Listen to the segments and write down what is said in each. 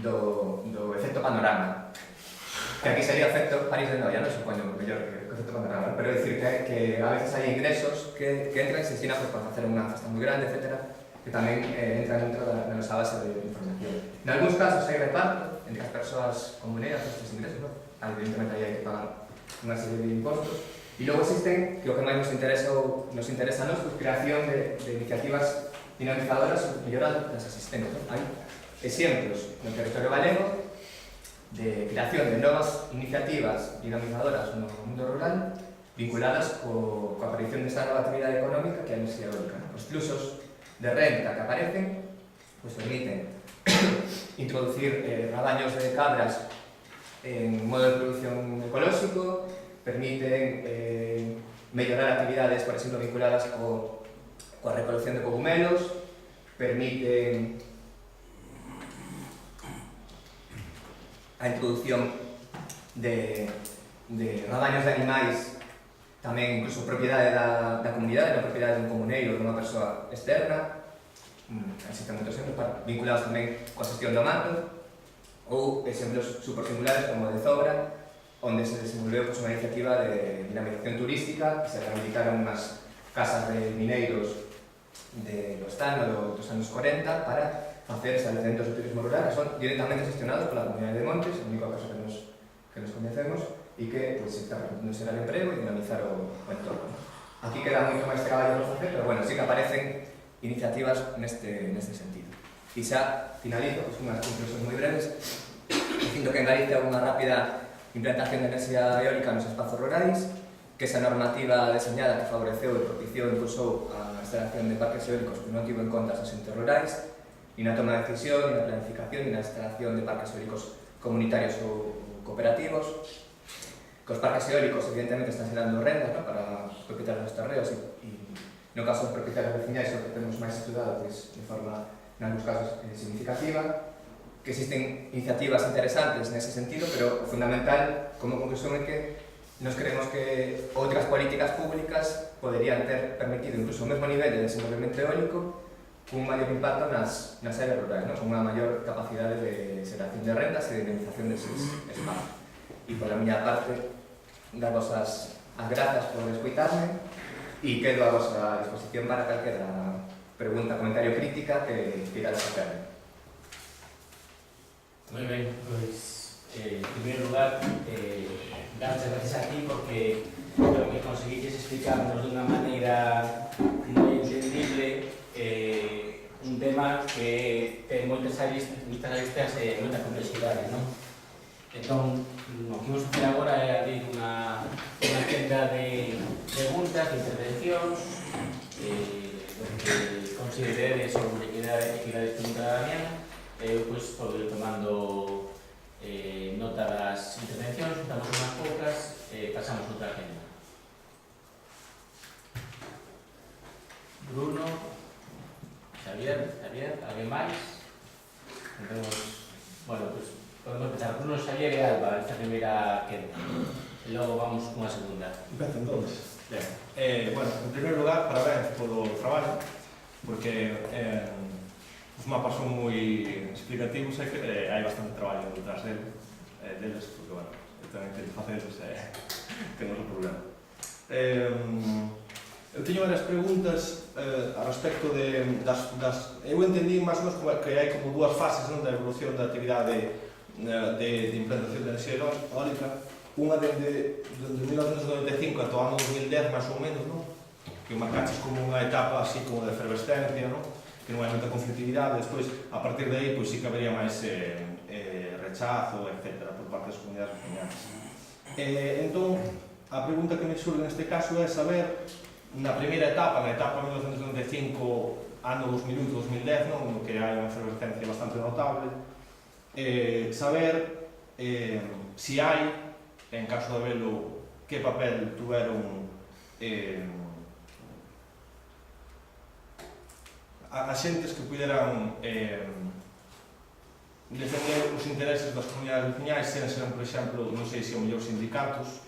do efecto panorama, que aquí sería efecto París de Noia, non supoño mellor que o efecto panorama, pero é dicir que a veces hai ingresos que entran e se destinan para facer unha festa moi grande, etc., que tamén entran dentro da nosa base de información. En algúns casos hai reparto entre as persoas comuneras estes ingresos, non? Evidentemente aí hai que pagar unha serie de impostos, e logo existen, que o que máis nos interesa a nos, pues, creación de iniciativas dinamizadoras mellorando das existentes. Hai exemplos no territorio galego de creación de novas iniciativas dinamizadoras no mundo rural vinculadas coa aparición desta nova actividade económica que é a enerxía eólica. Os fluxos de renta que aparecen pues permiten introducir rabaños de cabras en modo de producción ecolóxico, permiten mellorar actividades, por exemplo, vinculadas coa recolección de cogumelos, permiten a introducción de rabaños de animais, tamén incluso propiedade da comunidade, da propiedade dun comuneiro, dunha persoa externa. Existen moitos exemplos vinculados tamén coa xestión do mato, ou exemplos supersingulares como o de Zobra, onde se desenvolveu unha iniciativa de dinamización turística, que se rehabilitaron unhas casas de mineiros do estano dos anos 40 para facer estabelecimentos de turismo rural que son directamente gestionados pola comunidade de Montes, o único caso que nos coñecemos, e que se está permitindo xerar emprego e dinamizar o entorno. Aquí queda moito máis traballo por facer, pero bueno, sí que aparecen iniciativas neste sentido. E xa finalizo, pues, unhas conclusións moi breves, dicindo que en Galicia hai unha rápida implantación de enerxía eólica nos espazos rurais, que esa normativa deseñada que favoreceu e propiciou e impulsou a instalación de parques eólicos que non tivo en conta as entes rurais, e na toma de decisión, e na planificación, e na instalación de parques eólicos comunitarios ou cooperativos. Que os parques eólicos, evidentemente, están xerando rendas, ¿no?, para os propietarios dos terreos e no caso dos propietarios veciñais, o que temos máis estudado, pues, de forma, en algúns casos, significativa, que existen iniciativas interesantes nese sentido, pero o fundamental, como conclusión, é que nos creemos que outras políticas públicas poderían ter permitido incluso o mesmo nivel de desenvolvemento eólico cun maior impacto nas áreas rurais, ¿no?, con unha maior capacidade de xeración de rendas e de dinamización deses espazos. E pola miña parte, darvos as grazas por escuitarme e quedo a vosa disposición para calquera pregunta, comentario, crítica que queirades facerme. Moi ben, pois, en primeiro lugar, darche gracias a ti porque creo que conseguiches explicarnos de unha maneira moi entendible un tema que ten moitas aristas e moita complexidade, non? Entón, o que vamos a facer agora é abrir unha tenda de preguntas, de intervencións, do que consideredes sobre equidade tributaria. Eu, pois, podo ir tomando nota das intervencións, damos unhas poucas e pasamos outra agenda. Bruno, Xavier, alguén máis? Entón, bueno, pois, podemos empezar. Bruno, Xavier e Alba, esta primeira quenda. E logo vamos cunha segunda. Empezo entonces. Bueno, en primeiro lugar, parabéns polo traballo, porque os mapas son moi explicativos e que hai bastante traballo detrás deles, porque, bueno, eu tamén tento facelos que non é o problema. Eu teño varias preguntas a respecto das... Eu entendí máis ou menos que hai como dúas fases, non, da evolución da actividade de implantación de enerxía eólica. Unha desde 1995 ata o ano 2010, máis ou menos, non? Que marcaches como unha etapa así como de efervescencia, non? Que non hai moita conflictividade. Despois, a partir de aí, pois sí que habería máis rechazo, etc., por parte das comunidades veciñas. Entón, a pregunta que me surge neste caso é saber, na primeira etapa, na etapa 1995, ano 2001-2010, non? No que hai unha efervescencia bastante notable, saber si hai, en caso de velo, que papel tuveron axentes que puderan defender os intereses das comunidades veciñais, serán, por exemplo, non sei se o mellor sindicatos,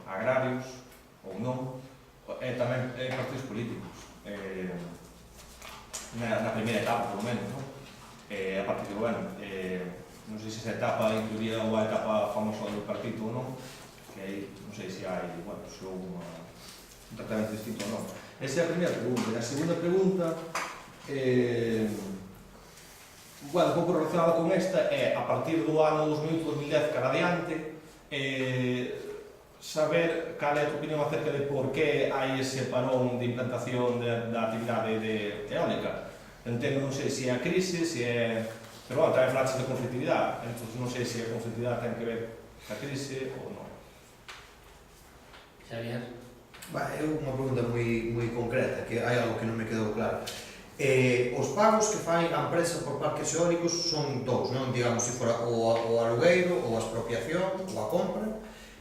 agrarios ou non, e tamén partidos políticos, na primeira etapa, polo menos, non? A partir de, bueno, non sei se esa etapa incluiría a etapa famosa do partido ou non, que aí non sei se hai, bueno, se houve un tratamento distinto ou non. Esa é a primeira pregunta. E a segunda pregunta, bueno, un pouco relacionada con esta, é a partir do ano 2008-2010 cara adiante, saber cal é a tua opinión acerca de por que hai ese parón de implantación da actividade eólica. Entendo, non sei se é a crise, se é... Pero, bueno, tamén falaches de conflitividade, entón non sei se a conflitividade ten que ver ca crise ou non. Xavier? É unha pregunta moi concreta, que hai algo que non me quedou claro. Os pagos que fai a empresa por parques eólicos son dous, non? Digamos, se fora o alugueiro, ou a expropiación, ou a compra,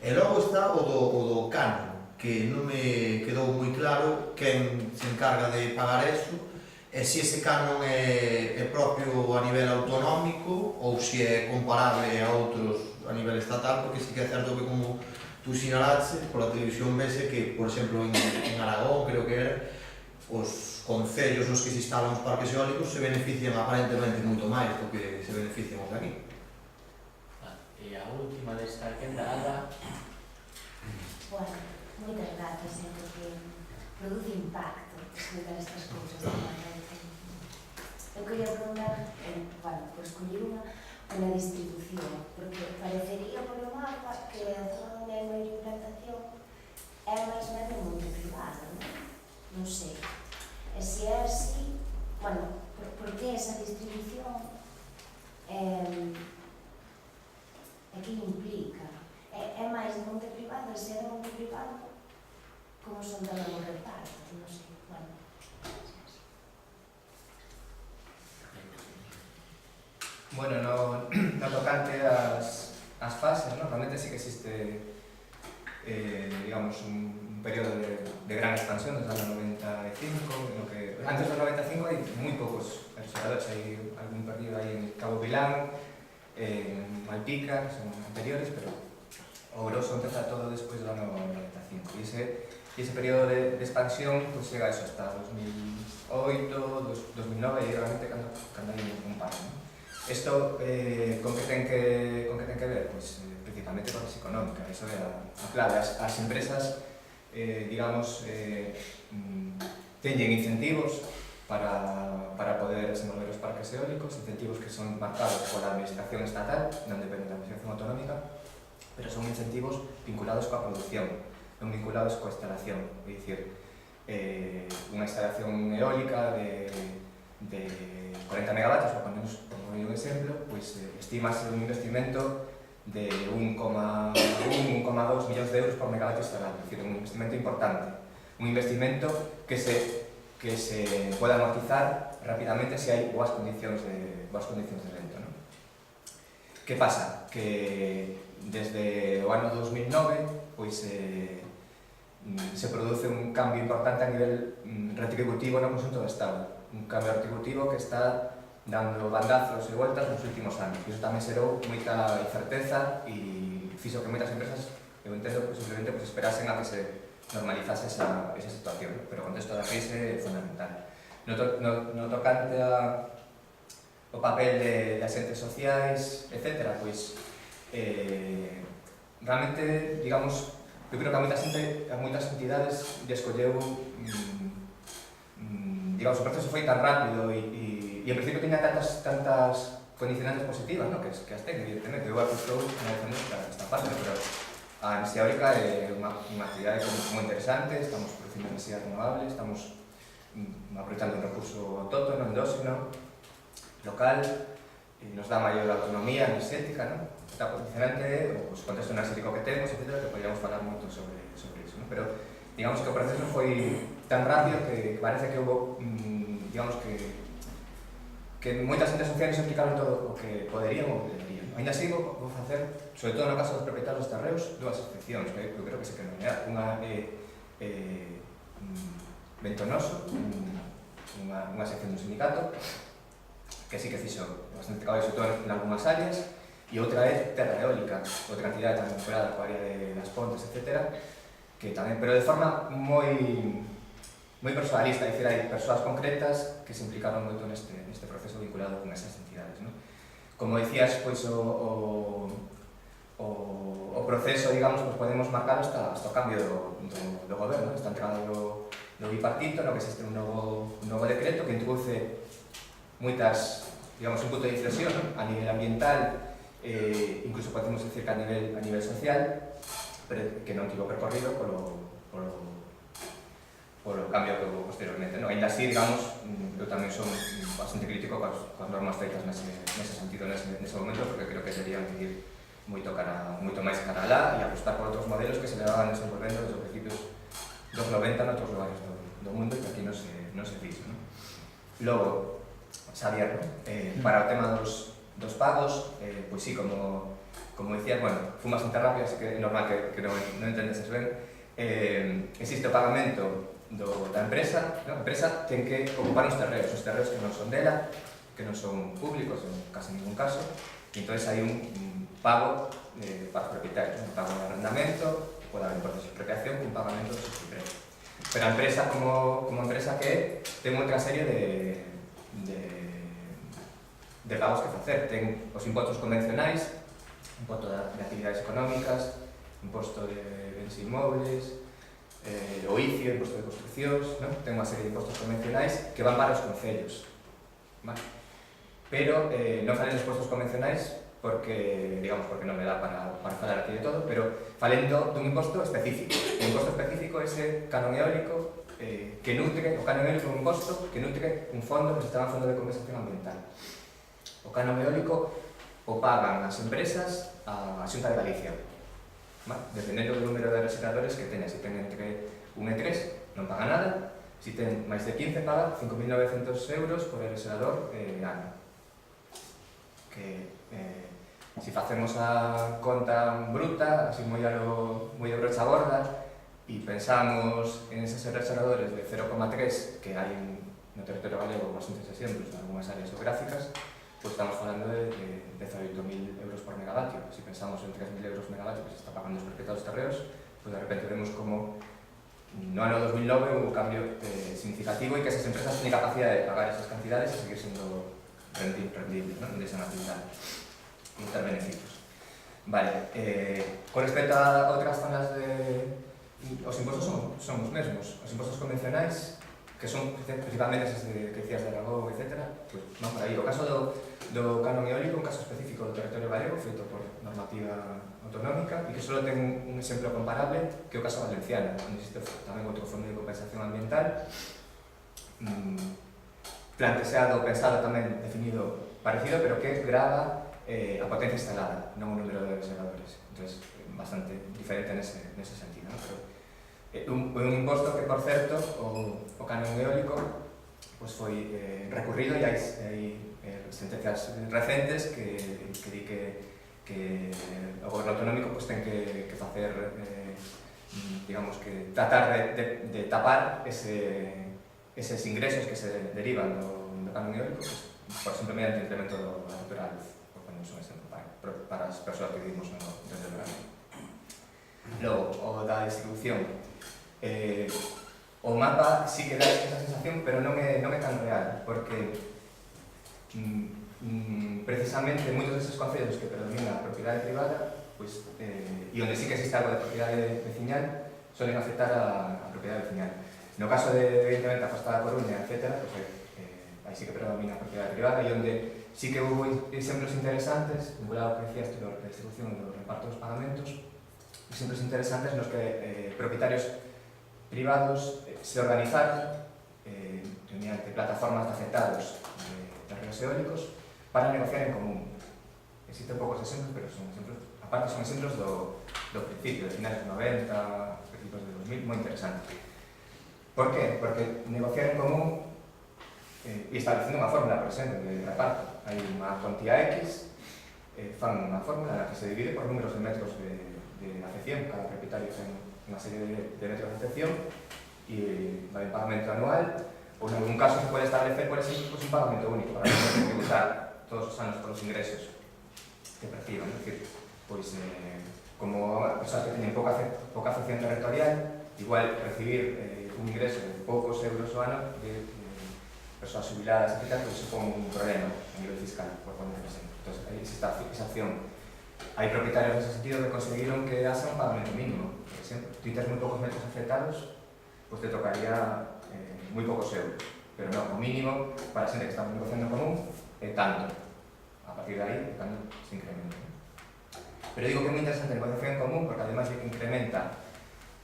e logo está o do canon, que non me quedou moi claro quen se encarga de pagar eso, e se ese canon é propio a nivel autonómico ou se é comparable a outros a nivel estatal, porque sí que é certo que, como tú sinalaste, pola televisión vese que, por exemplo, en Aragón, creo que era, os concellos nos que se instalan os parques eólicos se benefician aparentemente moito máis do que se benefician os de aquí. E a última desta quenda, Ada. Bueno, moitas gracias, porque produce impacto escutar estas cousas de manera. Eu quería preguntar, bueno, por escoller unha distribución, porque parecería por o mapa que a zona onde hai maior implantación é máis ben de monte privado, non sei. E se é así, bueno, por que esa distribución que implica? É máis de monte privado, e se é de monte privado, como son tamén os repartos, non sei, bueno. Bueno, no tocante as fases, ¿no? Realmente sí que existe, digamos, un periodo de gran expansión desde el año 95, en lo que antes del 95 hay muy pocos aerogeneradores, hay algún perdido ahí en Cabo Vilán, en Malpica, que son anteriores, pero o grosso empieza todo después del año 95. Y ese periodo de expansión pues llega a eso hasta 2008, 2009 y realmente cuando hay un par, ¿no? Esto, con qué ten que ver? Pues principalmente con la económica, eso é a clave. As empresas, digamos, teñen incentivos para poder desenvolver os parques eólicos, incentivos que son marcados pola administración estatal, non depende da administración autonómica, pero son incentivos vinculados coa produción, non vinculados coa instalación. É dicir, unha instalación eólica de 40 megavatios, por poner un exemplo, pues estimase un investimento de 1,2 millóns de euros por megavatio instalado, es decir, un investimento importante, un investimento que se pueda amortizar rápidamente se hai boas condicións de vento, ¿no? Que pasa? Que desde o ano 2009 pues, se produce un cambio importante a nivel retributivo no conxunto do Estado, un cambio retributivo que está dando bandazos e voltas nos últimos anos. E iso tamén xerou moita incerteza e fixo que moitas empresas, eu entendo, que simplemente pues, esperasen a que se normalizase esa situación, pero o contexto da crise é fundamental. No tocante o papel de agentes sociais, etc., pois realmente, digamos, eu creo que a moitas entidades lle escolleu, digamos, o proceso foi tan rápido e en principio tiña tantas condicionantes positivas, ¿no? que as ten, evidentemente. Eu estou analizando esta parte, pero a enerxía eólica é unha actividade moi interesante, estamos producindo enerxías renovables, estamos aproveitando un recurso autóctono, endóxeno, local, e nos dá maior autonomía enerxética, ¿no? Está condicionante o contexto enerxético que temos, etc., que podríamos falar moito sobre iso, ¿no? Pero digamos que o proceso foi tan rápido que parece que houve, digamos que moitas entes sociais se aplicaron todo o que poderían ou que deberían. Ainda así, vou facer, sobre todo no caso dos propietarios dos terreos, dúas excepcións, que eu creo que se que nomear. Unha é Ventonoso, unha sección do sindicato, que sí que fixo bastante traballo, sobre todo en algunhas áreas, e outra é Terra Eólica, outra cantidade tamén vinculada coa área das Pontes, etc., que tamén, pero de forma moi moi personalista, é dicir, hai persoas concretas que se implicaron moito neste proceso vinculado con esas entidades, non? Como dicías, pois o proceso, digamos, pues podemos marcar hasta o cambio do goberno, esta entrada do bipartito, no que existe un novo decreto que introduce moitas, digamos, un punto de inflexión, ¿no? A nivel ambiental, incluso podemos decir que a nivel social, pero que non tivo percorrido polo cambio que houve posteriormente, ¿no? Ainda así, digamos, eu tamén son bastante crítico coas normas feitas nese sentido, nese momento, porque creo que deberían ir moito máis cara alá e apostar por outros modelos que se levaban desenvolvendo desde os principios dos 90 noutros lugares do mundo e que aquí non se fixo, ¿no? Logo, Xavier, para o tema dos pagos, pois sí, como decías, bueno, fun bastante rápido, así que é normal que non entendeses ben. Existe o pagamento da empresa, ¿no? A empresa ten que ocupar os terreos que non son dela, que non son públicos en casi ningún caso, e entón hai un pago para os propietarios, un pago de arrendamento, pode haber importes de expropiación, un pagamento de subsidiario. Pero a empresa, como empresa que é, ten outra serie de pagos que facer. Ten os impostos convencionais, imposto de actividades económicas, imposto de bens inmobles, o ICI, imposto de construccións, ¿no? Ten unha serie de impostos convencionais que van para os concellos, ¿vale? Pero non falen os impostos convencionais porque non me dá para falar aquí de todo, pero falendo dun imposto específico. O imposto específico é ese canon eólico que nutre, o canon eólico é un imposto que nutre un fondo que se chama Fondo de Compensación Ambiental. O canon eólico o pagan as empresas a Xunta de Galicia, ¿vale? Dependendo do número de reseradores que teña. Se ten entre 1 e 3 non paga nada, se ten máis de 15 paga 5.900 euros por reserador ano. Que se facemos a conta bruta, así moi de brocha gorda, e pensamos en eses reseradores de 0,3 que hai no territorio galego bastantes exemplos en algunhas áreas geográficas, pues estamos falando de 18.000 euros por megavatio. Si pensamos en 3.000 euros megavatio que se está pagando os propietarios terreos, pues de repente vemos como no ano 2009 hubo un cambio significativo e que esas empresas tienen capacidade de pagar esas cantidades e seguir sendo rendibles, ¿no? De esa actividade e ter beneficios. Vale, con respecto a outras zonas os impostos son os mesmos. Os impostos convencionais, que son principalmente esas que decías de Aragón, etc., pues van por aí. O caso do canon eólico, un caso específico do territorio galego, feito por normativa autonómica, e que só ten un exemplo comparable, que é o caso valenciano, onde existe tamén outro fondo de compensación ambiental, planteado, pensado tamén, definido parecido, pero que grava a potencia instalada, non o número de reservadores. Entón, bastante diferente nese sentido, ¿no? Pero un imposto que, por certo, o canon eólico pues foi recurrido e hai sentencias recentes que di que o goberno autonómico pues ten que facer, digamos, que tratar de tapar eses ingresos que se derivan do canon eólico, pues, por exemplo, mediante incremento da factura da luz, por poner un exemplo para as persoas que vivimos desde o verano. Logo, o da distribución. O mapa sí que dá esa sensación, pero non é tan real, porque precisamente moitos deses concellos que predomina a propiedade privada, pues, e onde sí que existe algo de propiedade veciñal, suelen afectar a propiedade veciñal. No caso de, evidentemente, a Costa da Coruña, etc., pues, aí sí que predomina a propiedade privada, e onde sí que hubo exemplos interesantes, vinculado ao que decías da distribución do reparto dos pagamentos, exemplos interesantes nos que propietarios privados se organizaron mediante plataformas de afectados de ríos eólicos para negociar en común. Existen poucos exemplos, pero son exemplos, aparte son exemplos do principio, de finales de 90, principios de 2000, moi interesantes. Por qué? Porque negociar en común e establecindo unha fórmula, por exemplo, de reparto. Hai unha cuantía X, fan unha fórmula na que se divide por números de metros de afección. Cada propietario ten unha serie de metros de afección e vai en pagamento anual, ou en algún caso se pode establecer, por exemplo, un pagamento único para non tributar todos os anos por os ingresos que perciban. É dicir, pois, como persoas que teñen pouca afección territorial, igual recibir un ingreso de poucos euros ao ano de persoas jubiladas, etc., pues supón un problema a nivel fiscal, por ponerse. Entonces, aí existe esa opción. Hai propietarios nese sentido que conseguiron que haxa un pagamento mínimo. Por exemplo, si tens moi poucos metros afectados, pues te tocaría moi poucos euros. Pero non, o mínimo para a xente que está negociando en común é tanto. A partir de aí, é cando se incrementa. Pero digo que é moi interesante a negociación en común porque ademais de que incrementa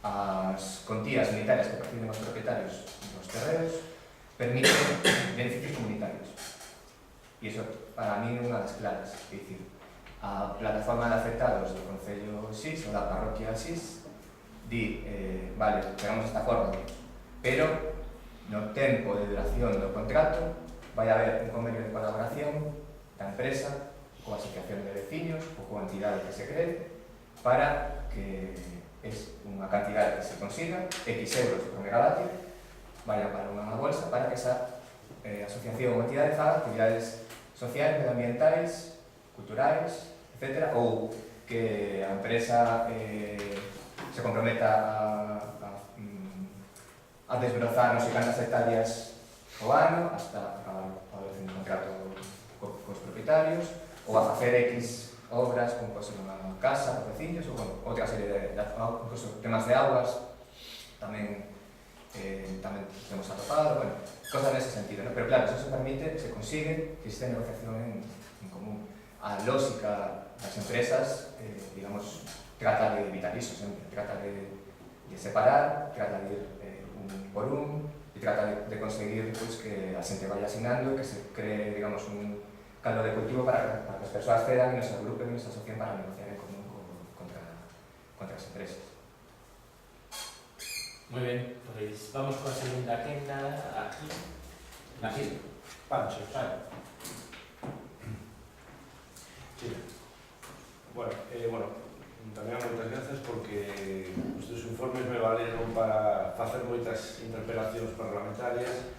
as contías unitarias que perciben os propietarios dos terreos, permite beneficios comunitarios. E iso, para mí, é unha das claras. É dicir, a plataforma de afectados do Concello X ou da parroquia X di, vale, pegamos esta acordo, pero no tempo de duración do contrato vai haber un convenio de colaboración da empresa coa asociación de veciños ou coa entidade que se cree para que es unha cantidad que se consiga, X euros por megavatio, vaya para unha bolsa para que esa asociación ou entidade faga actividades sociais, medioambientais, culturais, etc. Ou que a empresa se comprometa a desbrozar non sei cantas hectáreas ao ano hasta acabar un contrato cos propietarios ou a facer X obras como pode ser unha casa, os veciños ou bueno, outra serie de incluso temas de aguas tamén temos atopado, bueno, cosas nese sentido, ¿no? Pero claro, eso se permite, se consigue que existe negociación en común. A lógica das empresas, digamos, trata de evitar iso sempre, trata de separar, trata de ir un por un e trata de conseguir pues, que a xente vaya asignando, que se cree, digamos, un caldo de cultivo para que as persoas cedan e nos agrupen e nos asocien para negociar en común contra as empresas. Moi ben, pois vamos coa segunda quenda aquí. Aquí, Pancho. vale. Sí. Bueno, tamén moitas grazas porque os teus informes me valeron para facer moitas interpelacións parlamentarias.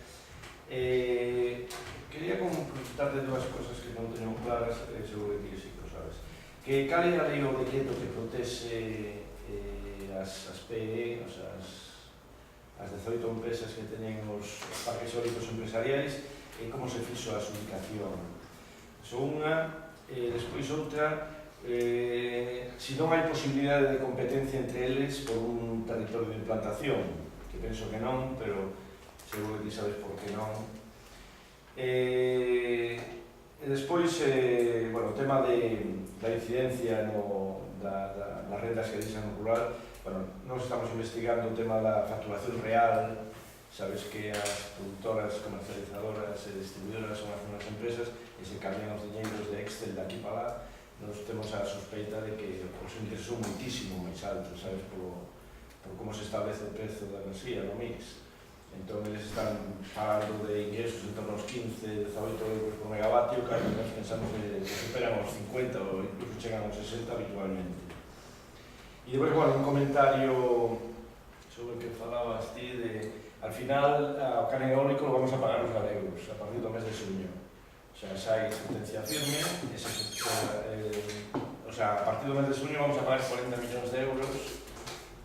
Quería consultarte dúas cosas que non teño claras, seguro que sí que o sabes. Que cal é a lei ou decreto que protexe as PE, o sea, as 18 empresas que teñen os parques eólicos empresariais e como se fixo a adjudicación. Iso unha, despois outra, se non hai posibilidade de competencia entre eles por un territorio de implantación, que penso que non, pero seguro que ti sabes por que non. E despois, o tema da incidencia das rendas que dixen no rural. Bueno, nós estamos investigando o tema da facturación real. Sabes que as productoras, comercializadoras e distribuidoras son as mesmas empresas e se cambian os diñeiros de Excel de aquí para lá. Nos temos a sospeita de que os ingresos son muitísimo máis altos, sabes, por como se establece o prezo da enerxía no mix. Entón, eles están falando de ingresos en torno aos 15, 18 euros por megavatio, claro, nós pensamos que superan os 50 ou incluso chegan aos 60 habitualmente. E depois, un comentario sobre o que falabas ti de, al final, ao can eólico lo vamos a pagar os galegos a partir do mes de xuño. O sea, xa hai sentencia firme, a partir do mes de xuño vamos a pagar 40 millóns de euros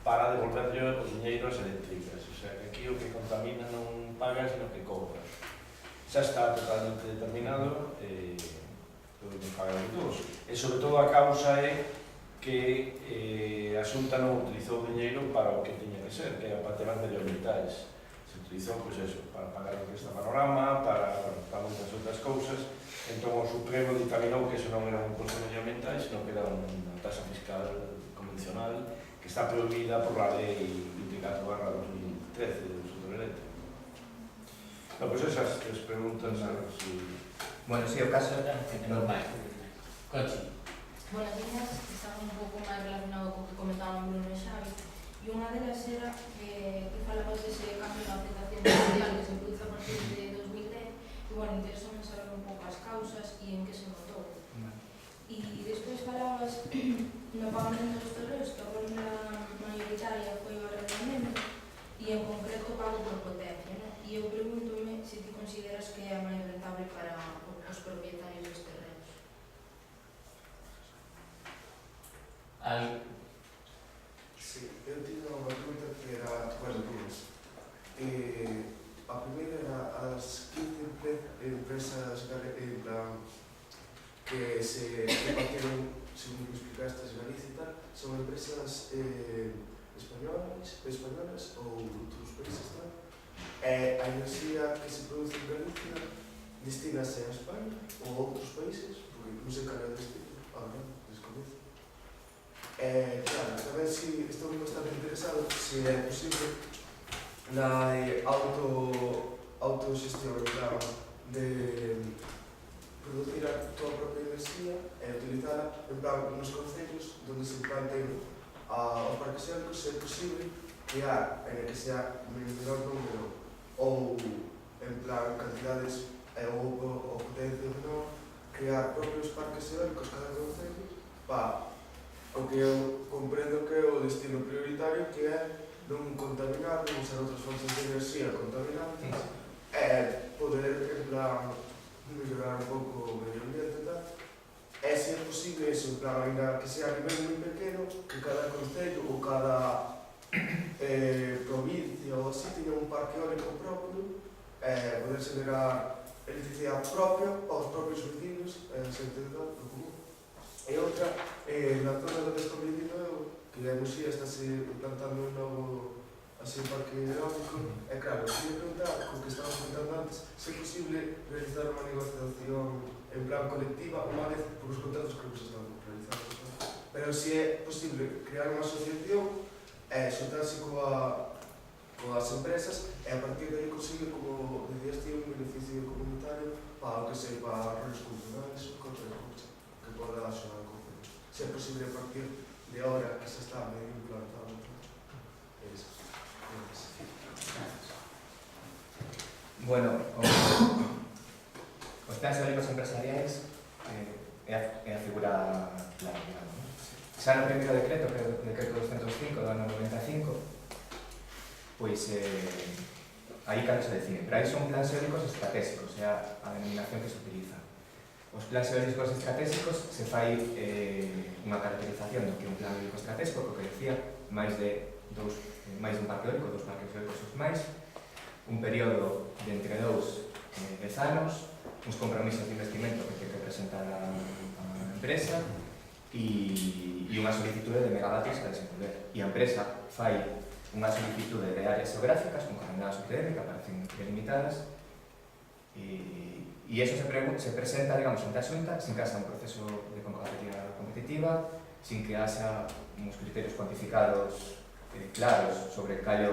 para devolverlle os diñeiros eléctricas. O sea, que aquí o que contamina non paga, sino que cobra. Xa está totalmente determinado, todo que pagan todos. E sobre todo a causa é que a Xunta non utilizou o diñeiro para o que tiña que ser, que era para temas medioambientais. Se utilizou, pois eso, para pagar o que está panorama, para moitas outras cousas. Entón, o Supremo dictaminou que eso non era un imposto medioambiental, sino que era unha tasa fiscal convencional que está prohibida por la lei 24/2013 do sector eléctrico. Pois esas tres preguntas, a ver si... Bueno, sí, o caso normal. Conchi. Bueno, as miñas están un pouco máis relacionado co que comentaban Bruno e Xavi, e unha delas era que falabas dese cambio na aplicación social que se produce a partir de 2010, e, bueno, interesoume saber un pouco as causas e en que se notou. E despois falabas no pagamento dos terreos, que a volta mayoritaria foi o arrendamento, e en concreto pago por potencia, non? E eu pregúntome se ti consideras que é máis rentable para os propietarios dos terreos. Sí, eu tiño unha pregunta que era, bueno, que partiron, según me explicaste, Galicia e tal, son empresas españolas ou outros países tal. A enerxía que se produce en Galicia destínase a España ou a outros países, porque non sei cal é o destino, agora descoñezo. Claro, tamén si estou bastante interesado se é posible na autoxestión, en plan de producir a tua propia enerxía e utilizar en plan nos concellos onde se planteen os parques eólicos, se é posible crear en el que sea menor número ou en plan cantidades ou potencia menor, crear propios parques eólicos cada concello para o que eu comprendo que é o destino prioritario, que é non contaminar, non usar outras fontes de enerxía contaminantes, poder, en plan, mellorar un pouco o medio ambiente e tal. E se é posible eso, en plan, ainda que sea a nivel moi pequeno, que cada concello ou cada provincia ou así teña un parque eólico propio, poder generar electricidade propia aos propios vecinos, sen tentar do común. E outra, na zona onde estou vivindo eu, que a Muxía está implantando un novo así un parque eólico, e claro, queria preguntar, co que estábamos comentando antes, se é posible realizar unha negociación en plan colectiva, unha vez por os contratos que se están realizando, pero se é posible crear unha asociación, xuntarse coas empresas e a partir de aí consigue, como decías ti, un beneficio comunitario para o que sei, para roles culturales ou contra a lucha que poda axudar ao concello. Se é posible a partir de ahora que se está medio implantado. Bueno, os plans eólicos empresariais é a figura clave, digamos. Xa no primeiro decreto, que é o decreto 205 do ano 95, pois aí cando se define, pero aí son plans eólicos estratégicos, é a denominación que se utiliza. Os plans eólicos estratégicos se fai unha caracterización do que é un plan eólico estratégico, que decía máis dun parque eólico, 2 parques eólicos ou máis, un período de entre 2 e 10 anos, uns compromisos de investimento que ten que presentar a empresa e unha solicitude de megavatios a desenvolver. E a empresa fai unha solicitude de áreas geográficas con coordenadas UTM que aparecen delimitadas e eso se presenta, digamos, ante a Xunta sin que haxa un proceso de convocatoria competitiva, sin que haxa uns criterios cuantificados claros sobre cal é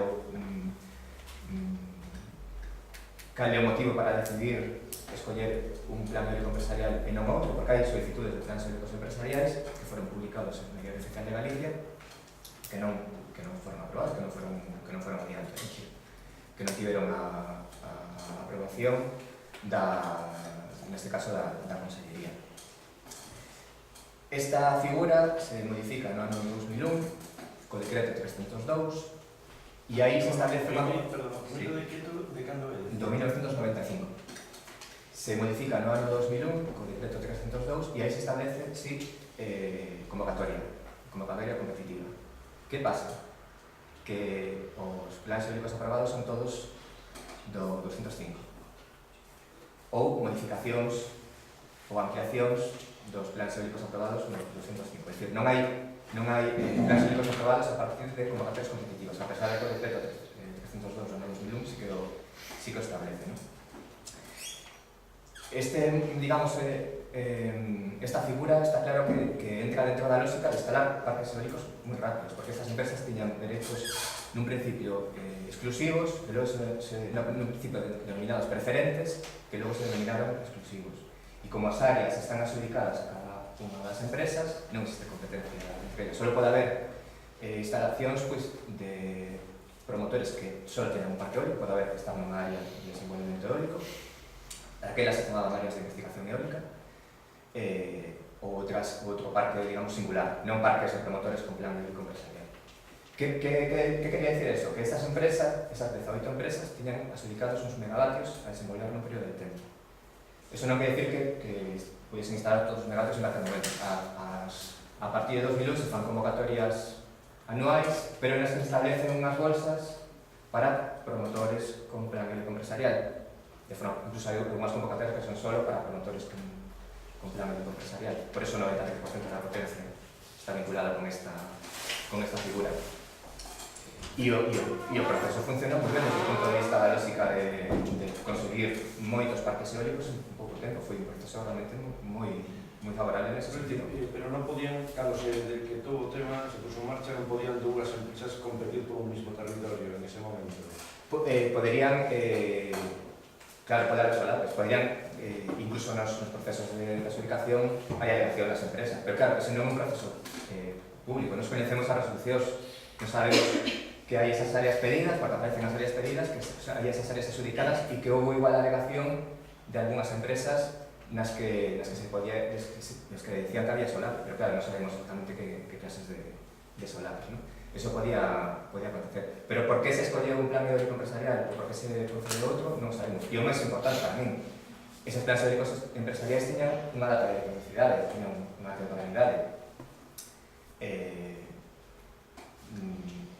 o motivo para decidir escoller un plan eólico empresarial e non outro, porque hai solicitudes de plans eólicos empresariais que foron publicados en Medio Oficial de Galicia que non foron aprobados, que non foron adiante, que non tiveron a aprobación neste caso da Consellería. Esta figura se modifica no ano 2001 co decreto 302 e aí se establece unha... Perdón, o primeiro decreto de cando é? Do 1995. Se modifica no ano 2001 co decreto 302 e aí se establece, convocatoria competitiva. Que pasa? Que os plans eólicos aprobados son todos do 205 ou modificacións ou ampliacións dos plans eólicos aprobados no 205. É dicir, non hai plans eólicos aprobados a partir de convocatorias competitivas, a pesar de que o decreto 302 do ano 2001 sí que o establece, ¿no? Esta figura está claro que entra dentro da lógica de instalar parques eólicos moi rápidos, porque estas empresas tiñan derechos nun principio exclusivos, que logo nun principio denominados preferentes, que logo se denominaron exclusivos. E como as áreas están adjudicadas a cada unha das empresas, non existe competencia entre ellos. Solo pode haber instalacións de promotores que só teñen un parque eólico, pode haber que están nunha área de desenvolvemento eólico, aquelas que tomaban áreas de investigación eólica, ou outro parque, digamos, singular, non parques de promotores con plan eólico empresarial. Que quería decir eso? Que estas empresas, esas 18 empresas, tiñan adjudicados uns megavatios a desenvolver nun período de tempo. Eso non quer decir que pudiesen instalar todos os megavatios en cada momento. A partir de 2001 se fan convocatorias anuais, pero nas que se establecen unhas bolsas para promotores con plan eólico empresarial. Incluso hai unhas convocatorias que son solo para promotores plan eólico empresarial. Por eso 93% de la potencia está vinculada con esta figura. E o proceso funciona moi ben desde o punto de vista da lógica de conseguir moitos parques eólicos en pouco tempo. Foi un proceso realmente moi favorable nese sentido. Pero non podían, cando se decretou o tema, se puso en marcha, non podían dúas empresas competir por un mismo territorio en ese momento. Poderían, claro, poder solares, poderían, incluso nos procesos de clasificación hai alegación das empresas, pero claro, ese non é un proceso público, nos coñecemos as resolucións, nos sabemos que hai esas áreas pedidas, porque aparecen as áreas pedidas, que hai esas áreas adjudicadas e que houve igual alegación de algunhas empresas nas que decían que había solar, pero claro, non sabemos exactamente que clases de solares, ¿no? Eso podía acontecer. Pero por que se escolleu un plan eólico empresarial ou por que se procedeu outro, non sabemos. E o máis importante para min, esos plans eólicos empresariais tiñan unha data de caducidade, tiñan unha temporalidade.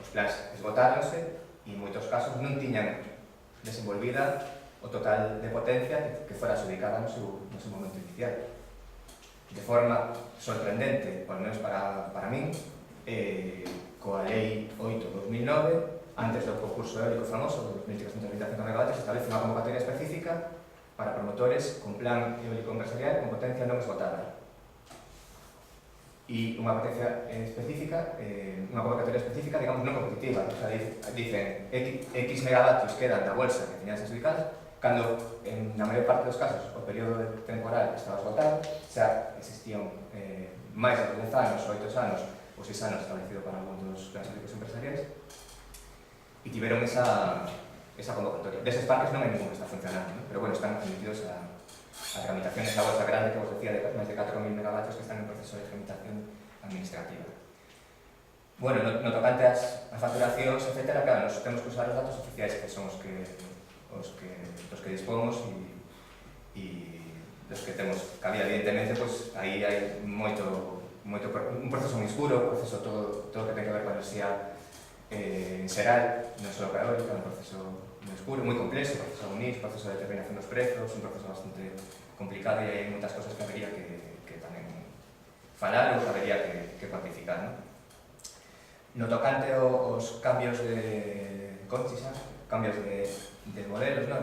Os plans esgotáronse e en moitos casos non tiñan desenvolvida o total de potencia que fora adjudicada no seu momento inicial. De forma sorprendente, por menos para min, coa Lei 8/2009, antes do concurso eólico famoso de 2.325 megavatios, establece unha convocatoria específica para promotores con plan eólico empresarial con potencia non esgotada. E unha potencia específica, unha convocatoria específica, digamos, non competitiva. O sea, dicen X megavatios quedan da bolsa que teñas adjudicadas, cando, na maior parte dos casos, o período temporal estaba esgotado, xa existían máis de 10 anos, 8 anos, ou 6 anos establecido para algún dos plans eólicos empresariais, e tiveron esa convocatoria. Deses parques non hai ningún que está funcionando, ¿no? Pero bueno, están admitidos a tramitación desa bolsa grande que vos decía de máis de 4.000 megavatios que están en proceso de tramitación administrativa. Bueno, no tocante ás facturacións, etc., claro, nos temos que usar os datos oficiais que son os que dispomos e dos que temos cabida. Evidentemente, pues, aí hai un proceso moi escuro, un proceso todo que ten que ver con a enerxía xeral, non só eólica, un proceso moi escuro, moi complexo, un proceso unir, un proceso de determinación dos prezos, un proceso bastante complicado e hai moitas cosas que habería que tamén falar ou que habería que cuantificar, ¿no? No tocante aos cambios de conchis, cambios de modelos, ¿no?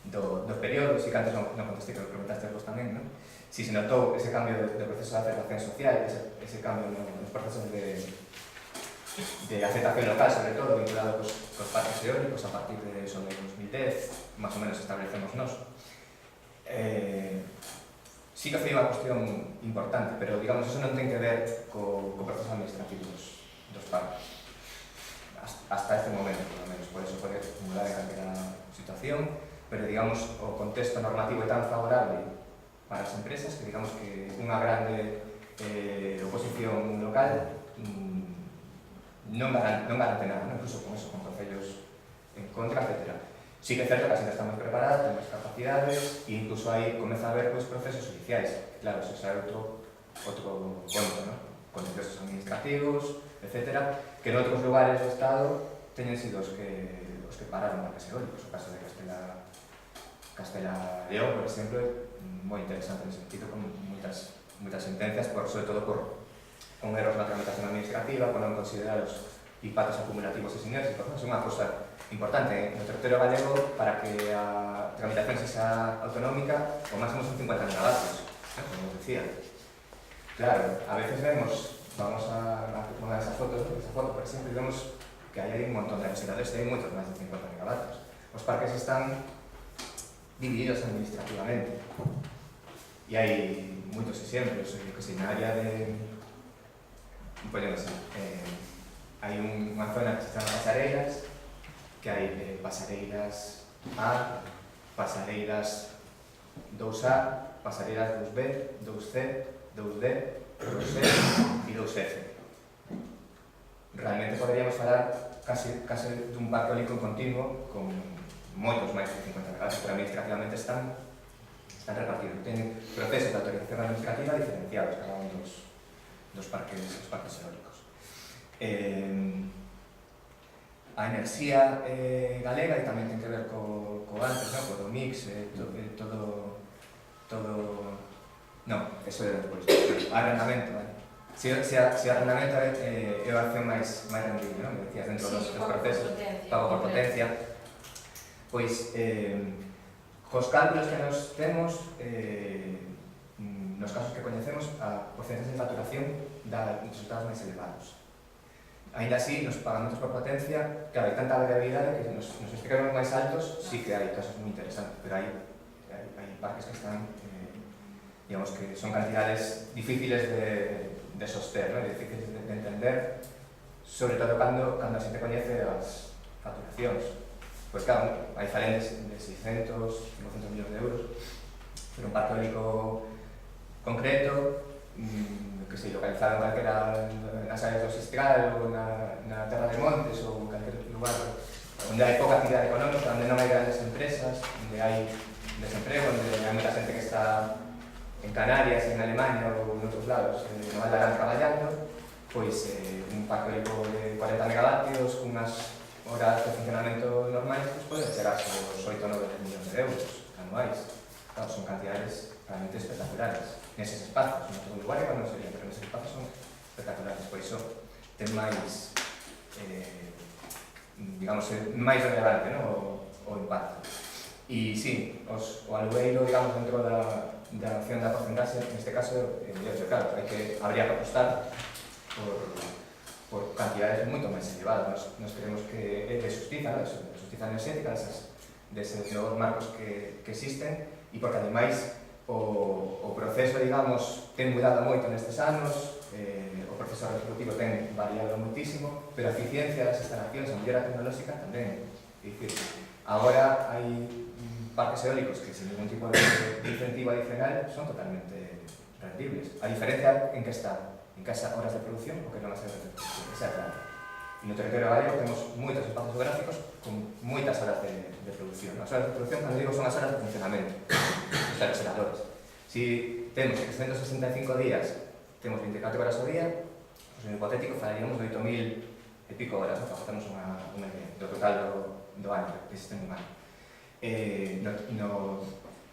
Do período, si que antes non contestei, que lo comentaste vos tamén, ¿no? Si se notou ese cambio de proceso de aceptación social, ese cambio nos procesos de aceptación local, sobre todo, vinculado cos parques eólicos a partir de 2010, máis ou menos establecemos nos. Sí que foi unha cuestión importante, pero, digamos, eso non ten que ver co proceso administrativo dos parques. Hasta este momento, por lo menos, por eso pode acumular en calquera situación, pero, digamos, o contexto normativo é tan favorable para as empresas que, digamos, que unha grande oposición local non garante nada, ¿no? Incluso con eso, con concellos en contra, etc. Sí que é certo que a xente está máis preparada, ten máis capacidades e incluso aí comeza a haber procesos judiciais. Claro, se sabe outro conto, ¿no? Contenciosos administrativos, etc. Que en outros lugares do Estado teñen sido os que pararon parques eólicos. O caso de Castela León, por exemplo, é moi interesante nesse sentido, con moitas sentencias, sobre todo con erros na tramitación administrativa, por non considerar os impactos acumulativos e sinérxicos. É unha cousa importante no territorio galego para que a tramitación sexa autonómica, o máximo son 50 megavatios, como os decía. Claro, a veces vamos a esa foto, por exemplo, y vemos que hai un montón de densidades e hai moitos máis de 50 megavatios. Os parques están divididos administrativamente e hai moitos exemplos, que se na área de, hai unha zona que se chama Pasareiras, que hai pasareiras A, pasareiras 2A, pasareiras 2B, 2C, 2D, 2E e 2F. Realmente poderíamos falar case dun parque eólico continuo con moitos máis de 50 megavatios, pero administrativamente están repartidos. Ten procesos de autorización administrativa diferenciados cada un dos parques eólicos. A enerxía galega, e tamén ten que ver co antes, co do mix, todo Non, eso é despois. Arrendamento, vale. Se arrendamento é a opción máis rendible, non? Me decías, dentro dos procesos, pago por potencia. Pois, cos cálculos que nos temos, nos casos que coñecemos, a porcentaxe de facturación dá resultados máis elevados. Ainda así, nos pagamentos por potencia, claro, hai tanta variabilidade que nos explicaron máis altos, sí que hai casos moi interesantes, pero hai parques que están, digamos que son cantidades difíciles de soster, ¿no? Difíciles de entender, sobre todo cando a xente coñece as facturacións. Pois claro, hai falentes de 600, 500 millóns de euros, pero un parque eólico concreto, que se localizado en calquera nas áreas do Xistral ou na Terra de Montes ou en calquer lugar onde hai pouca actividade económica, onde non hai grandes empresas, onde hai desemprego, onde hai moita xente que está en Canarias, en Alemania ou en outros lados, no Val de Arán traballando, pois un parque eólico de 40 megavatios cunhas horas de funcionamento normais poden chegar aos 8 ou 9 millóns de euros anuais. Claro, son cantidades realmente espectaculares neses espazos, en outro lugar igual non sería, pero neses espazos son espectaculares, por iso ten máis, digamos, máis relevante, ¿no? o impacto. E sí, o alugueiro, digamos, dentro da opción da porcentaxe, neste caso, claro, habría que apostar por cantidades moito máis elevadas. Nos queremos que de xustiza enerxética, deses novos marcos que existen, e porque ademais o proceso, digamos, ten mudado moito nestes anos, o proceso resolutivo ten variado moitísimo, pero a eficiencia das instalacións, a mellora tecnolóxica tamén. É dicir, agora hai parques eólicos que sin ningún tipo de incentivo adicional son totalmente rendibles. A diferencia en que está, en que as horas de producción ou que non as horas de producción, esa é clara. E no territorio galego temos moitos espacios geográficos con moitas horas de producción. As horas de producción, cando digo, son as horas de funcionamento, os aerogeneradores. Si temos 365 días, temos 24 horas ao día, pues en hipotético falaríamos de 8.000 e pico horas, para facernos unha idea do total do ano que existe un ano.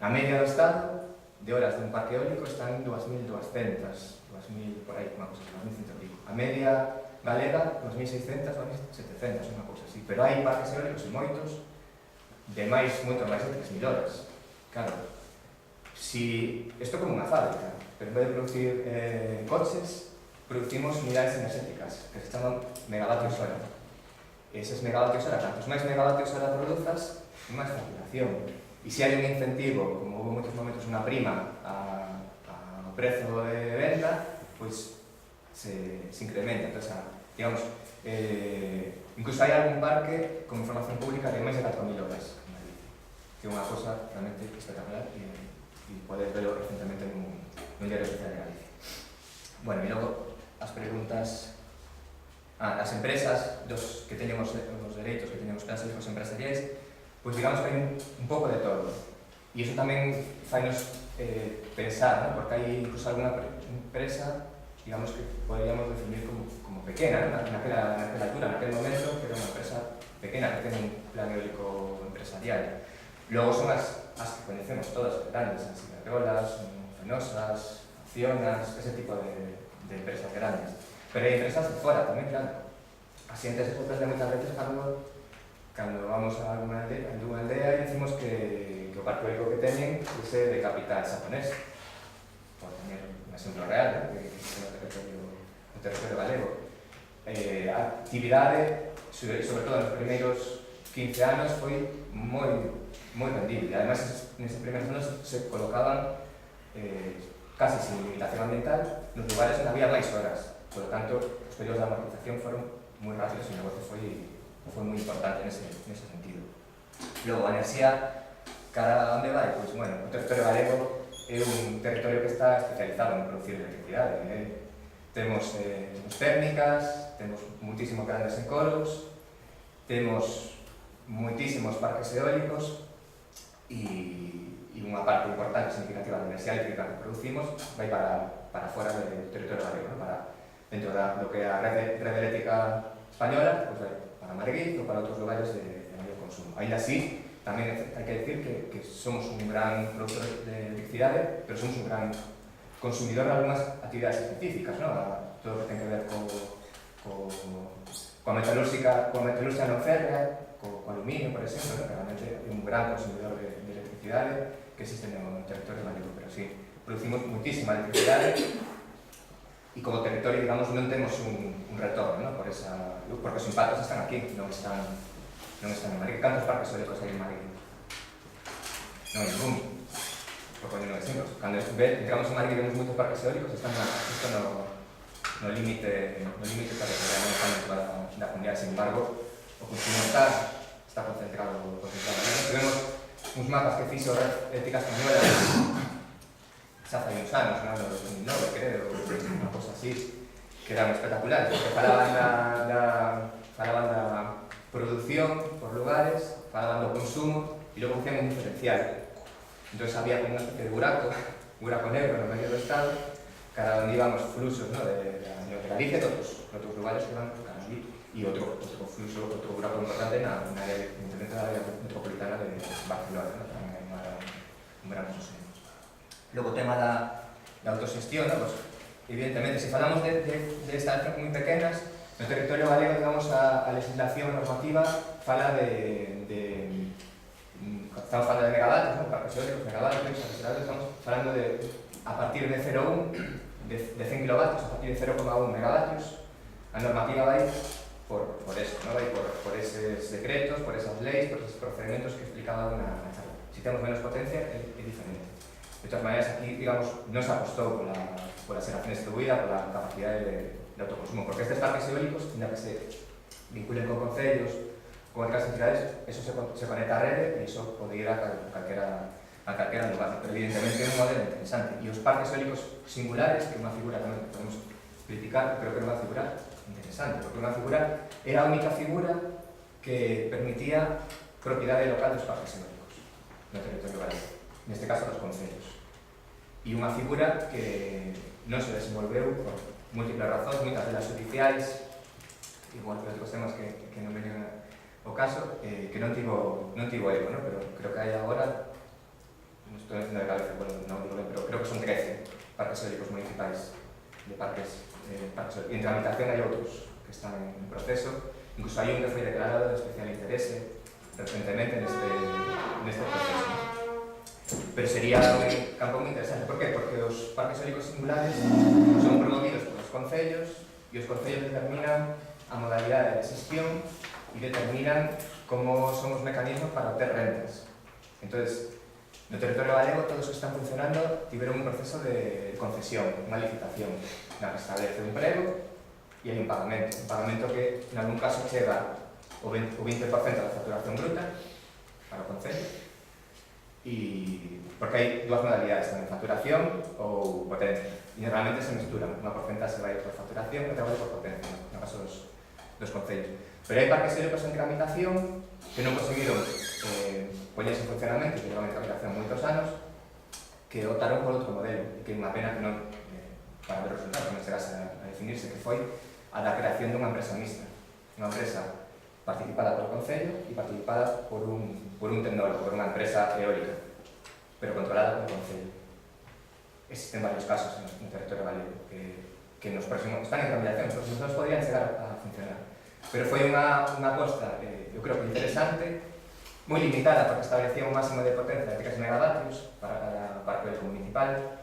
A media do Estado de horas de un parque eólico están 2.200, 2.000 por aí, unha cosa así, 2.100 e pico. A media galega, 2.600, 2.700, unha cousa así. Pero hai parques eólicos e moitos de moito máis de 3.000 horas. Claro, si isto como unha fábrica, pero en vez de producir coches, producimos unidades enerxéticas, que se chaman megavatios hora. Eses megavatios hora, cantos máis megavatios hora produzas, máis facturación. E se hai un incentivo, como houve moitos momentos unha prima ao prezo de venda, pois se incrementa. Entón, digamos, incluso hai algún parque con información pública de máis de 4.000 horas en Galicia, que é unha cosa realmente espectacular e podes verlo recentemente nun diario oficial de Galicia. Bueno, e logo as preguntas, as empresas que teñen os dereitos que teñen os clásicos empresariais, pois digamos que hai un pouco de todo. E iso tamén fainos pensar, ¿no? Porque hai incluso alguna empresa, digamos que podríamos definir como pequena, ¿no? Naquela altura, naquele momento, que era unha empresa pequena que ten un plan eólico empresarial. Logo son as que coñecemos todas, grandes, as Iberdrolas, Fenosas, Accionas, ese tipo de empresas grandes. Pero hai empresas de fora tamén, claro. As xentes se sorprende moitas veces cando vamos a alguna aldea e decimos que o parque eólico que teñen é de capital xaponés. Por tener un exemplo real, que é o territorio galego. A actividade, sobre todo nos primeiros 15 anos, foi moi rendible. Ademais, neses primeiros anos se colocaban casi sin limitación ambiental nos lugares onde había máis horas. Por lo tanto, os períodos de amortización foron moi rápidos e o negocio foi moi importante nese sentido. Logo, a enerxía, cara a onde vai? Pois, bueno, o territorio galego é un territorio que está especializado en producir electricidade. Temos térmicas, temos muitísimos grandes encoros, temos muitísimos parques eólicos e unha parte importante, significativa da enerxía eléctrica que producimos vai para fora do territorio galego, ¿no? Dentro do que é a rede eléctrica española, pues vai para Madrid ou para outros lugares de maior consumo. Ainda así, tamén hai que decir que somos un gran productor de electricidade, pero somos un gran consumidor de algunhas actividades específicas, ¿no? Todo o que ten que ver coa metalúrgica non férrea, co aluminio, por exemplo, ¿no? Que realmente é un gran consumidor de electricidade que existe no territorio galego, pero sí, producimos muitísima electricidade e como territorio, digamos, non temos un retorno, ¿no? Porque os impactos están aquí, non están en Madrid. Cantos parques eólicos hai en Madrid? Non hai ningún. Por poner un exemplo, cando entramos en Madrid e vemos moitos parques eólicos, están justo no límite territorial, non están dentro da comunidade. Sin embargo, o consumo está concentrado. Temos uns mapas que fixo Red Eléctrica Española xa fai uns anos, no 2009, creo, unha cosa así, que eran espectaculares, porque falaban da producción por lugares, falaban do consumo e logo facían un diferencial. Entón había como unha especie de buraco negro no medio do estado, cara onde íbamos fluxos, ¿no? de Galicia e de outros lugares que van cara allí, e outro fluxo, outro buraco importante na área metropolitana de Barcelona, ¿no? Tamén hai un gran consumo. Logo o tema da autoxestión, ¿no? Pues, evidentemente, se falamos de instalacións moi pequenas, no territorio galego, digamos, a legislación normativa fala estamos falando de megavatios, ¿no? Parques eólicos, megavatios, estamos falando de a partir de 0,1, de 100 kilovatios, a partir de 0,1 megavatios, a normativa vai por eso, ¿no? Vai por esos decretos, por esas leis, por esos procedimentos que explicaba na charla. Si temos menos potencia, é diferente. De todas maneiras, aquí, digamos, non se apostou pola xeración distribuída, pola capacidade de autoconsumo, porque estes parques eólicos, ainda que se vinculen con concellos, con outras entidades, eso se conecta a rede e iso pode ir a calquera lugar, pero evidentemente é un modelo interesante. E os parques eólicos singulares, que é unha figura tamén que podemos criticar, creo que é unha figura interesante, porque unha figura era a única figura que permitía propiedade local dos parques eólicos no territorio galego, neste caso dos concellos. E unha figura que non se desenvolveu por múltiples razóns, moitas delas judiciais, igual que outros temas que non veñen o caso, que non tivo eco, ¿no? Pero creo que hai agora, non estou dicindo de cabeza, bueno, non digo ben, pero creo que son 13 parques eólicos municipais de parques eólicos. E en tramitación hai outros que están en proceso, incluso hai un que foi declarado de especial interese recentemente neste proceso, ¿no? Pero sería un campo moi interesante. Por qué? Porque os parques eólicos singulares son promovidos polos concellos e os concellos determinan a modalidade de xestión e determinan como son os mecanismos para obter rentas. Entonces, no territorio galego, todos que están funcionando tiveron un proceso de concesión, unha licitación, na que establece un emprego e hai un pagamento que en algún caso chega o 20% da facturación bruta para o concello, e porque hai dúas modalidades, tamén facturación ou potencia, e realmente se mesturan, unha porcentaxe vai por facturación e outra vai por potencia, no caso dos concellos. Pero hai parques eólicos en tramitación que non conseguiron poñerse en funcionamento, que llevan en tramitación moitos anos, que optaron por outro modelo, e que é unha pena que non, para ver os resultados, que non chegase a definirse, que foi a da creación dunha empresa mixta, unha empresa participada polo Concello e participada por un tecnólogo, por unha empresa eólica, pero controlada polo Concello. Existen varios casos no territorio galego que nos próximos, están en tramitación, nos próximos anos podrían chegar a funcionar. Pero foi unha aposta, eu creo que interesante, moi limitada, porque establecía un máximo de potencia de 3 megavatios para cada parque eólico municipal,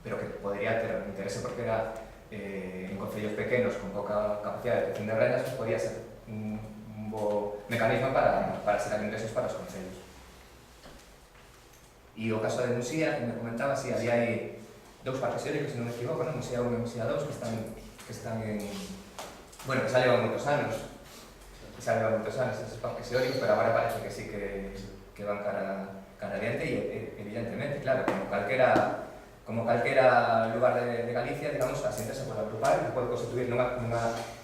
pero que podría ter interese porque era en concellos pequenos con pouca capacidade de obtención de rendas, pues podía ser un bo mecanismo para xerar ingresos para os concellos. E o caso de Musía, que me comentaba, si había aí 2 parques eólicos, se non me equivoco, ¿no? Musía 1 e Musía 2, que están en... Bueno, que xa levan moitos anos, esos parques eólicos, pero agora parece que sí que van cara adiante e evidentemente, claro, como calquera lugar de Galicia, digamos, a xente se pode agrupar e pode constituir nunha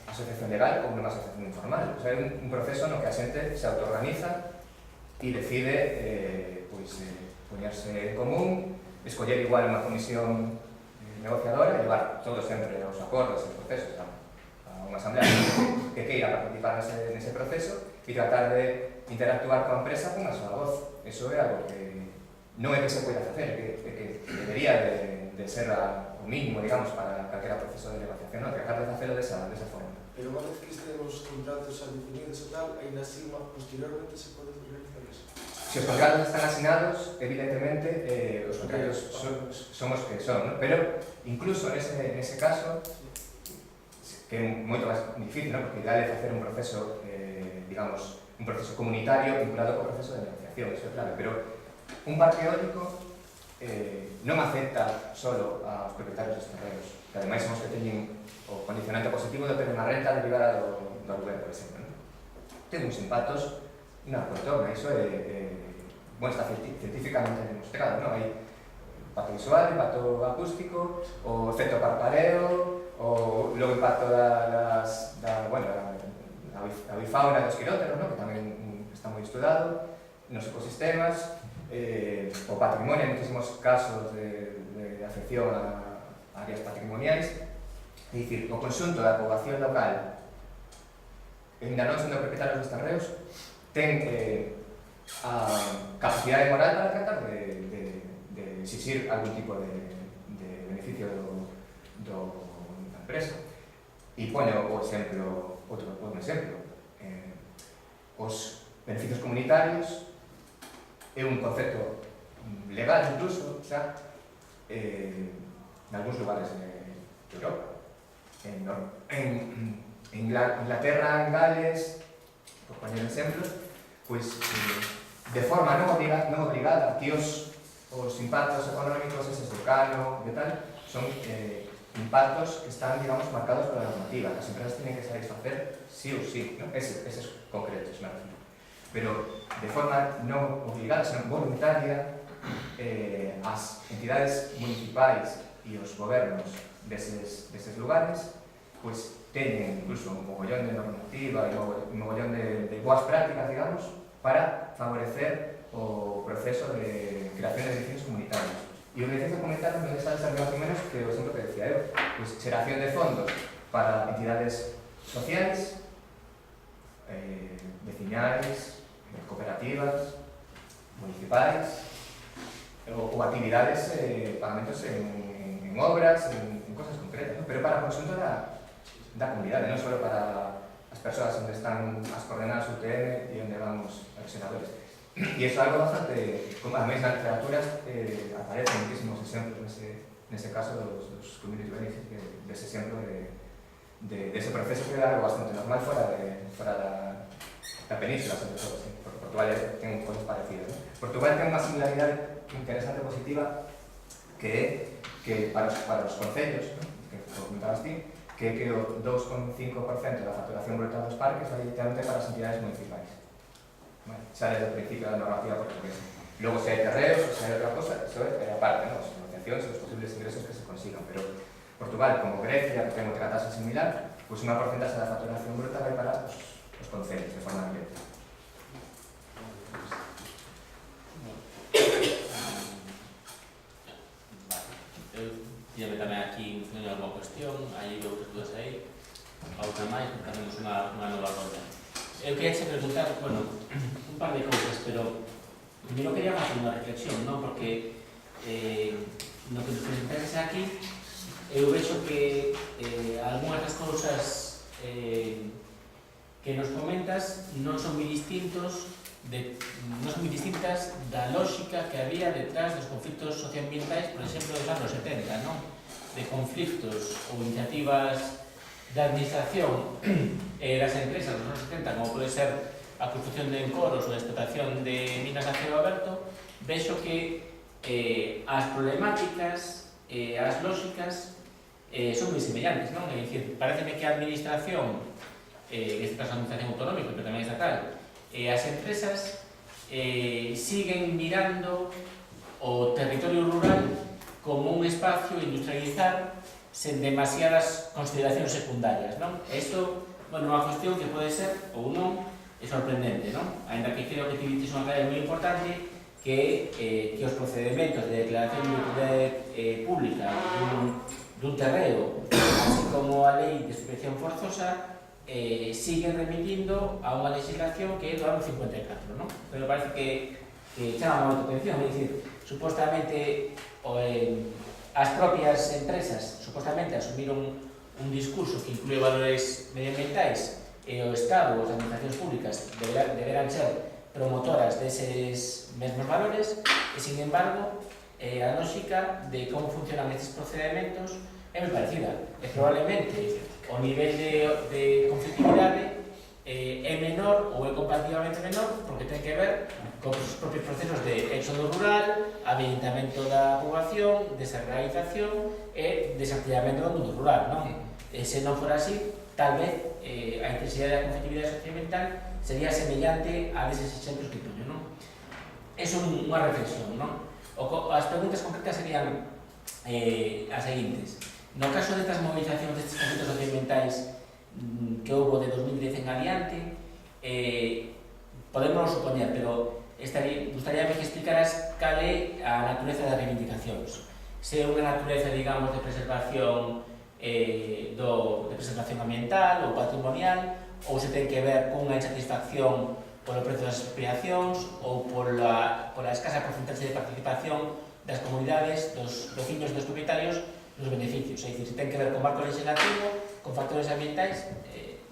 asociación legal ou nunha asociación informal. O sea, é un proceso no que a xente se autoorganiza e decide poñerse en común, escoller igual unha comisión negociadora e levar todo sempre aos acordos e procesos a unha asamblea que queira participar nese proceso e tratar de interactuar coa empresa con a súa voz. Eso é algo que non é que se poida facer, é que debería de de ser o mínimo, digamos, para calquera proceso de negociación, non? Tratar de facelo desa forma. Pero unha vez que estén os contratos xa definidos e tal, ainda así, posteriormente se pode realizar eso. Se os contratos están asinados, evidentemente, os contratos son os que son, ¿no? Pero incluso nese caso, que é moito máis difícil, ¿no? Porque ideal é facer un proceso, digamos, un proceso comunitario vinculado co proceso de negociación, eso é clave, pero un parque eólico non afecta solo aos propietarios dos terrenos, que ademais son os que teñen o condicionante positivo de ter unha renta derivada do aluguer, por exemplo, ¿no? Ten uns impactos na contorna, iso bueno, está científicamente demostrado, ¿no? Hai impacto visual, impacto acústico, o efecto parpadeo, o logo impacto da avifauna dos quiróteros, ¿no? Que tamén está moi estudado, nos ecosistemas, o patrimonio, hai muchísimos casos de afección a áreas patrimoniais. É dicir, o conxunto da poboación local, ainda non sendo propietarios dos terreos, ten a capacidade moral para tratar de exigir algún tipo de beneficio da empresa. E poño o exemplo, outro exemplo, os beneficios comunitarios é un concepto legal incluso, xa, en algúns lugares de Europa. En Inglaterra, en Gales, por poñer exemplos, pois de forma non obligada, que os impactos económicos eses do cano e tal, son impactos que están, digamos, marcados pola normativa. As empresas tienen que satisfacer sí ou sí, ¿no? Eses concretos, me refiero. Pero de forma non obligada, senón voluntaria, as entidades municipais e os gobernos deses lugares pois teñen incluso un mogollón de normativa e un mogollón de boas prácticas, digamos, para favorecer o proceso de creación de edificios comunitarios. E os edificios comunitarios non están de máis ou menos que o exemplo que decía eu, pois xeración de fondos para entidades sociais, veciñais, cooperativas, municipais, ou actividades, pagamentos en obras, en cosas concretas, ¿no? Pero para o conxunto da comunidade, non só para as persoas onde están as coordenadas UTM e onde van os senadores. E iso é algo bastante, como a mesma literatura aparecen muchísimos exemplos nese caso dos community benefits, dese exemplo dese proceso que é algo bastante normal fora da península, sobre todo, sí. Porque Portugal ten cosas parecidas, ¿no? Portugal ten unha similaridade interesante positiva que para os concellos, ¿no? Que comentabas ti, que o 2,5% da facturación brutal dos parques vai directamente para as entidades municipais. Vale, xa desde o principio da normativa portuguesa. Logo, se hai terreos, ou se hai outra cosa, eso é aparte, ¿no? As negociacións e os posibles ingresos que se consigan. Pero Portugal, como Grecia, que ten outra tasa similar, pois unha porcentaxe da facturación bruta vai para os concellos, de forma directa. Díame tamén aquí alguma cuestión, hai outras dudas aí, outra máis, porque temos unha nova ronda. Eu queria che preguntar, bueno, un par de cousas, pero primeiro quería facer unha reflexión, non? Porque no que nos presentades aquí, eu vexo que algunhas das cousas que nos comentas non son moi distintas da lógica que había detrás dos conflictos socioambientais, por exemplo, dos anos 70, non? De conflictos ou iniciativas da administración e das empresas dos anos 70, como pode ser a construcción de encoros ou a explotación de minas a ceo aberto, vexo que as problemáticas e as lógicas son moi semellantes, non? É dicir, pareceme que a administración, neste caso a administración autonómica, pero tamén estatal, e as empresas siguen mirando o territorio rural como un espacio a industrializar sen demasiadas consideracións secundarias, non? Isto, bueno, é unha cuestión que pode ser, ou non, é sorprendente, non? Ainda que creo que tivites unha clave moi importante que os procedementos de declaración de utilidade pública dun terreo, así como a lei de expropiación forzosa, siguen remitindo a unha legislación que é do ano 54, non? Pero parece que chama moita atención, é dicir, supostamente as propias empresas supostamente asumiron un discurso que inclúe valores medioambientais e o Estado, as administracións públicas deberán ser promotoras deses mesmos valores e, sin embargo, a lógica de como funcionan estes procedimentos é moi parecida. E probablemente o nivel de conflictividade é menor ou é comparativamente menor porque ten que ver con os propios procesos de éxodo rural, ambientamento da poboación, desagrarización e desactivamento do mundo rural, non? E se non fora así, tal vez a intensidade da conflictividade socioambiental sería semellante a deses exemplos que poño, non? É unha reflexión, non? As preguntas concretas serían as seguintes. No caso destas movilizacións destes conflitos socioambientais que houve de 2010 en adiante, podemos supoñer, pero gustaríame que explicaras cal é a natureza das reivindicacións. Se é unha natureza, digamos, de preservación de preservación ambiental ou patrimonial, ou se ten que ver cunha insatisfacción polo prezo das expropiacións ou pola escasa porcentaxe de participación das comunidades, dos veciños e dos propietarios nos beneficios. É dicir, se ten que ver con marco legislativo, con factores ambientais,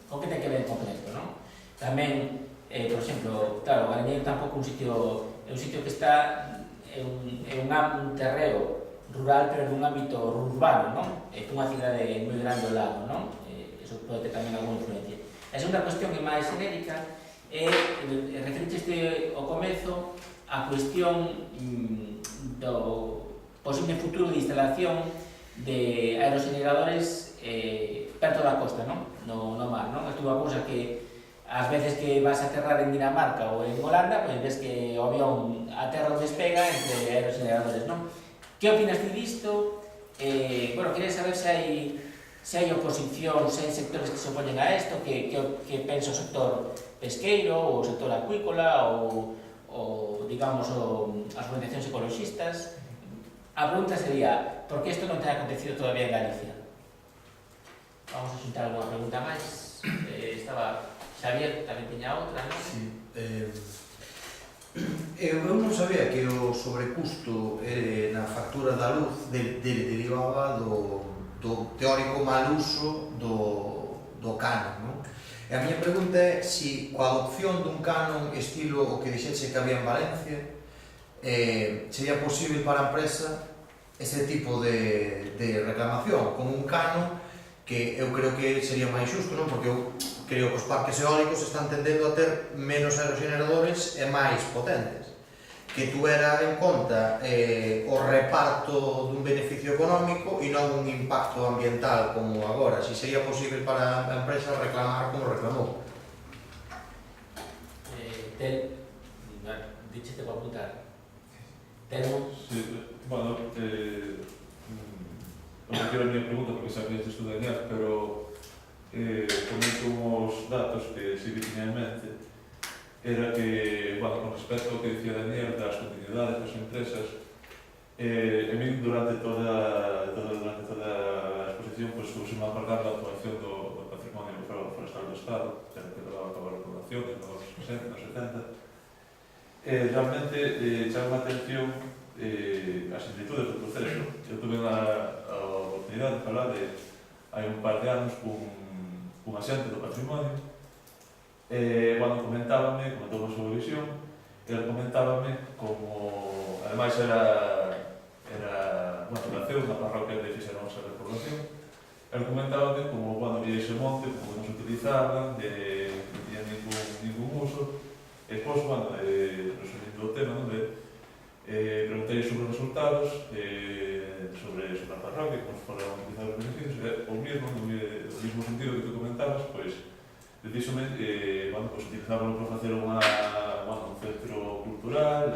con que ten que ver en concreto, non? Tamén, por exemplo, claro, Galiñeiro tampouco é un sitio que está en un terreo rural, pero nun ámbito urbano, non? Cunha cidade moi grande ao lado, non? Eso pode ter tamén alguna influencia. A segunda cuestión é máis genérica, referiste ao comezo a cuestión do posible futuro de instalación de aerogeneradores perto da costa, non? No mar, non? Isto é unha cousa que ás veces que vas a aterrar en Dinamarca ou en Holanda, pois ves que o avión aterra ou despega entre aerogeneradores, non? Que opinas ti disto? Bueno, quería saber se hai oposición, se hai sectores que se opoñen a isto, que pensa o sector pesqueiro, ou o sector acuícola, ou digamos, as organizacións ecologistas. A pregunta sería, por que isto non ten acontecido todavía en Galicia? Vamos a xuntar alguna pregunta máis. Estaba Xavier, tamén tiña outra, non? Sí. Eu non sabía que o sobrecusto na factura da luz derivaba do teórico mal uso do canon, non? E a miña pregunta é se coa adopción dun canon estilo o que dixese que había en Valencia sería posible para a empresa ese tipo de reclamación con un canon que eu creo que sería máis xusto, non? Porque eu creo que os parques eólicos están tendendo a ter menos aerogeneradores e máis potentes, que tuera en conta o reparto dun beneficio económico e non un impacto ambiental como agora, se sería posible para a empresa reclamar como reclamou. Dichete para apuntar. Telmo? Sí, bueno, non quero a miña pregunta porque sabías de estudar, pero comento uns datos que si que tiña en mente era que, bueno, con respecto ao que dicía Daniel das continuidades das empresas, a mí durante toda a exposición pues, se me acordar da actuación do patrimonio forestal do Estado, que levaba a cabo a regulación nos 60, nos 70. Realmente chama a atención as similitudes do proceso. Eu tuve a oportunidade de falar hai un par de anos cun axente do patrimonio. Bueno, comentábame a súa visión, ele comentábame como, ademais bueno, naceu na parroquia de Fixeronsa de Población, ele comentábame como, bueno, había ese monte, como non se utilizaban, non tiña ningún uso, e, pois, bueno, resumindo o tema, non, preguntei sobre os resultados, sobre a parroquia, como se foran utilizar os beneficios, o mismo sentido que tú comentabas, pois, díxome, bueno, pues utilizábalo para facer un centro cultural,